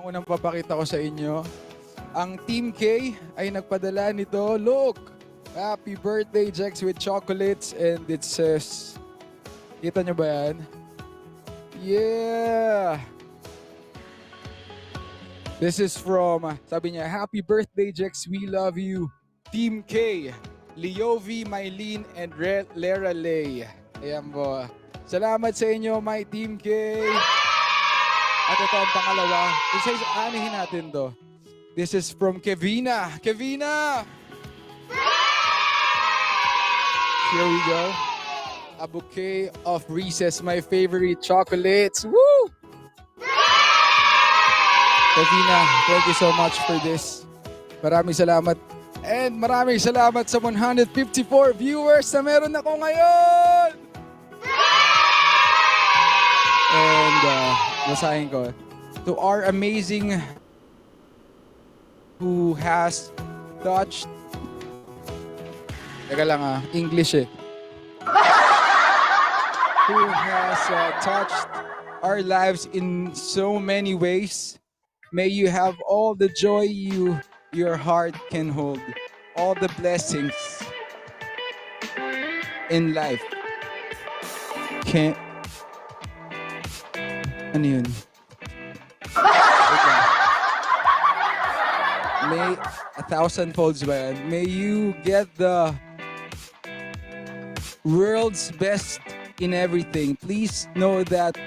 unang papakita ko sa inyo. Ang Team K ay nagpadala nito. Look! Happy birthday, Jex, with chocolates. And it says, kita nyo ba yan? Yeah! This is from, sabi niya, Happy birthday, Jex, we love you. Team K, Leovi, Mylene, and Lera Lay. Ayan po. Salamat sa inyo, my Team K. At ito ang pangalawa. Anihin natin to. This is from Kevina. Kevina! Here we go. A bouquet of Reese's, my favorite chocolates. Woo! Kevina, thank you so much for this. Maraming salamat. And maraming salamat sa 154 viewers na meron ako ngayon! And basahin ko. To our amazing who has touched. Teka lang English eh. Who has touched our lives in so many ways. May you have all the joy your heart can hold. All the blessings in life. Ano yun? Wait lang. May 1,000 folds ba yan? May you get the world's best in everything. Please know that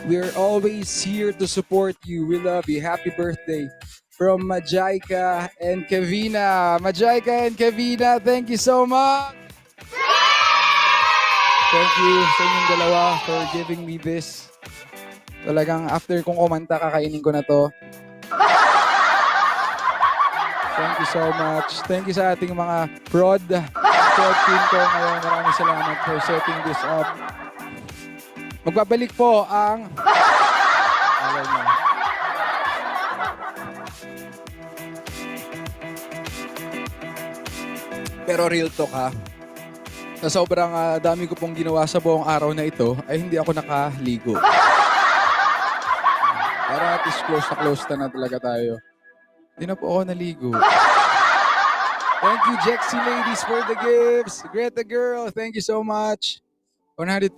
we're always here to support you. We love you. Happy birthday. From Majaika and Kevina. Majaika and Kevina, thank you so much. Thank you sa inyong dalawa for giving me this. Talagang after kong kumanta, kakainin ko na to. Thank you so much. Thank you sa ating mga prod team ko ngayon. Maraming salamat for setting this up. Magbabalik po ang... Pero real talk sa sobrang dami ko pong ginawa sa buong araw na ito, ay hindi ako nakaligo. Para at least close na talaga tayo. Hindi na po ako naligo. Thank you, Jexy ladies, for the gifts. Greta girl, thank you so much. 148